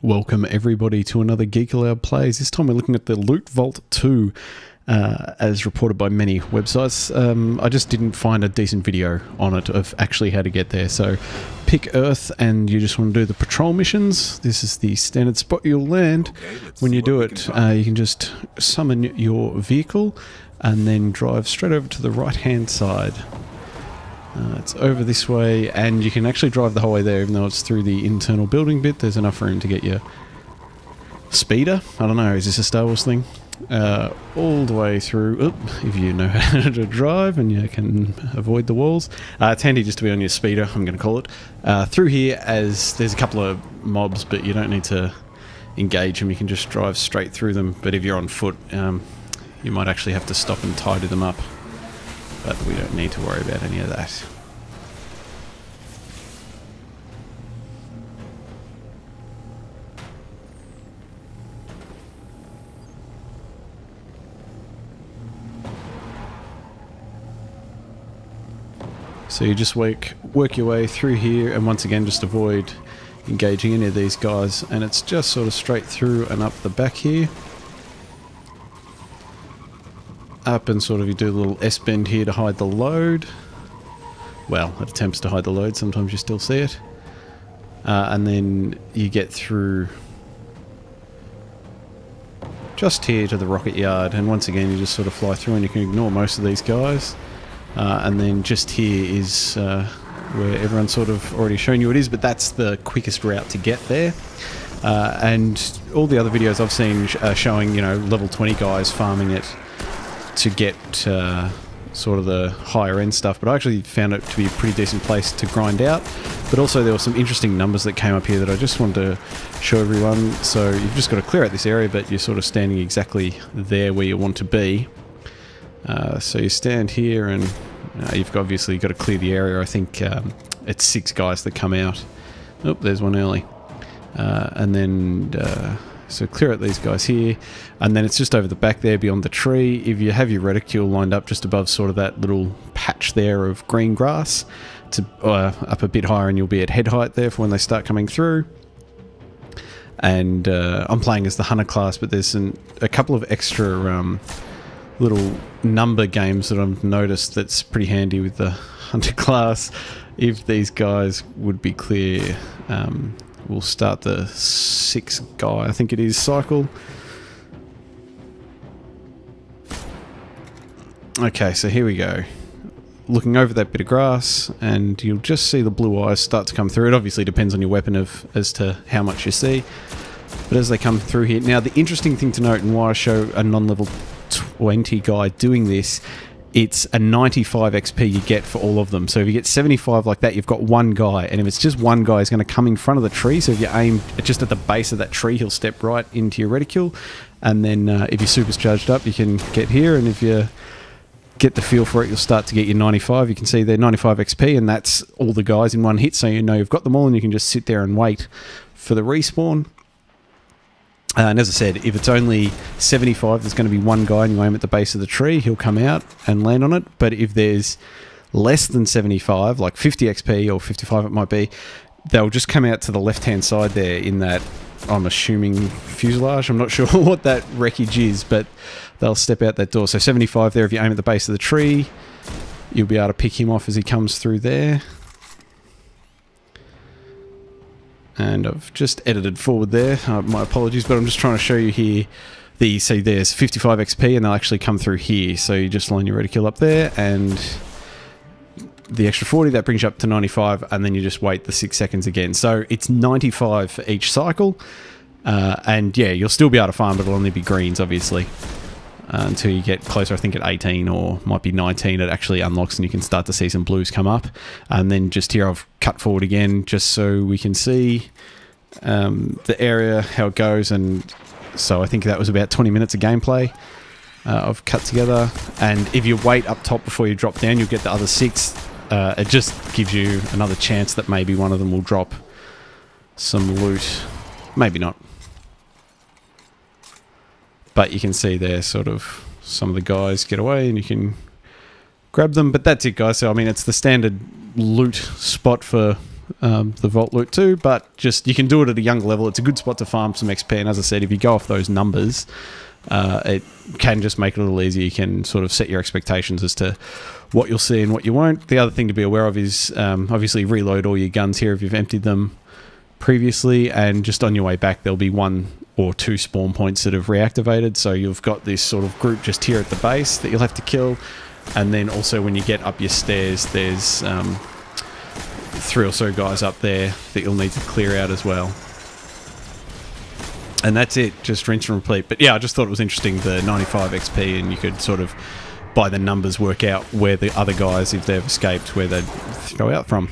Welcome everybody to another Geek Aloud Plays. This time we're looking at the Loot Vault 2 as reported by many websites. I just didn't find a decent video on it of actually how to get there. So pick Earth and you just want to do the patrol missions. This is the standard spot you'll land. When you do it, you can just summon your vehicle and then drive straight over to the right hand side. It's over this way, and you can actually drive the whole way there, even though it's through the internal building bit. There's enough room to get your speeder. I don't know, is this a Star Wars thing? All the way through, if you know how to drive and you can avoid the walls. It's handy just to be on your speeder, I'm going to call it. Through here, as there's a couple of mobs, but you don't need to engage them. You can just drive straight through them, but if you're on foot, you might actually have to stop and tidy them up. But we don't need to worry about any of that. So you just work your way through here, and once again just avoid engaging any of these guys, and it's just sort of straight through and up the back here. Up and sort of you do a little S-bend here to hide the load. Well, it attempts to hide the load, sometimes you still see it. And then you get through just here to the rocket yard, and once again you just sort of fly through and you can ignore most of these guys. And then just here is where everyone's sort of already shown you it is, but that's the quickest route to get there. And all the other videos I've seen are showing, you know, level 20 guys farming it to get sort of the higher end stuff, but I actually found it to be a pretty decent place to grind out. But also there were some interesting numbers that came up here that I just wanted to show everyone. So you've just got to clear out this area, but you're sort of standing exactly there where you want to be. So you stand here and you've obviously got to clear the area. I think it's 6 guys that come out. Oh, there's one early. And then so clear out these guys here, and then it's just over the back there beyond the tree. If you have your reticule lined up just above sort of that little patch there of green grass, to up a bit higher, and you'll be at head height there for when they start coming through. And I'm playing as the Hunter class, but there's a couple of extra little number games that I've noticed that's pretty handy with the Hunter class. If these guys would be clear, we'll start the 6th guy, I think it is, cycle. Okay, so here we go. Looking over that bit of grass, and you'll just see the blue eyes start to come through. It obviously depends on your weapon as to how much you see. But as they come through here... Now, the interesting thing to note, and why I show a non-level 20 guy doing this, it's a 95 XP you get for all of them. So if you get 75 like that, you've got one guy, and if it's just one guy, he's going to come in front of the tree. So if you aim just at the base of that tree, he'll step right into your reticule, and then if you're super charged up, you can get here, and if you get the feel for it, you'll start to get your 95. You can see they're 95 XP, and that's all the guys in one hit, so you know you've got them all, and you can just sit there and wait for the respawn. And as I said, if it's only 75, there's going to be one guy and you aim at the base of the tree, he'll come out and land on it. But if there's less than 75, like 50 XP or 55 it might be, they'll just come out to the left-hand side there in that, I'm assuming, fuselage. I'm not sure what that wreckage is, but they'll step out that door. So 75 there, if you aim at the base of the tree, you'll be able to pick him off as he comes through there. And I've just edited forward there, my apologies, but I'm just trying to show you here. See, there's 55 XP and they'll actually come through here. So you just line your reticule up there, and the extra 40, that brings you up to 95, and then you just wait the 6 seconds again. So it's 95 for each cycle, and yeah, you'll still be able to farm, but it'll only be greens, obviously. Until you get closer, I think at 18 or might be 19, it actually unlocks and you can start to see some blues come up. And then just here I've cut forward again just so we can see the area, how it goes. And so I think that was about 20 minutes of gameplay I've cut together. And if you wait up top before you drop down, you'll get the other 6. It just gives you another chance that maybe one of them will drop some loot. Maybe not. But you can see there sort of some of the guys get away and you can grab them. But that's it, guys. So, I mean, it's the standard loot spot for the vault loot too, but just you can do it at a younger level. It's a good spot to farm some XP, and as I said, if you go off those numbers, it can just make it a little easier. You can sort of set your expectations as to what you'll see and what you won't. The other thing to be aware of is obviously reload all your guns here if you've emptied them previously, and just on your way back there'll be 1 or 2 spawn points that have reactivated, so you've got this sort of group just here at the base that you'll have to kill, and then also when you get up your stairs there's 3 or so guys up there that you'll need to clear out as well. And that's it, just rinse and repeat. But yeah, I just thought it was interesting, the 95 XP, and you could sort of by the numbers work out where the other guys, if they've escaped, where they'd go out from.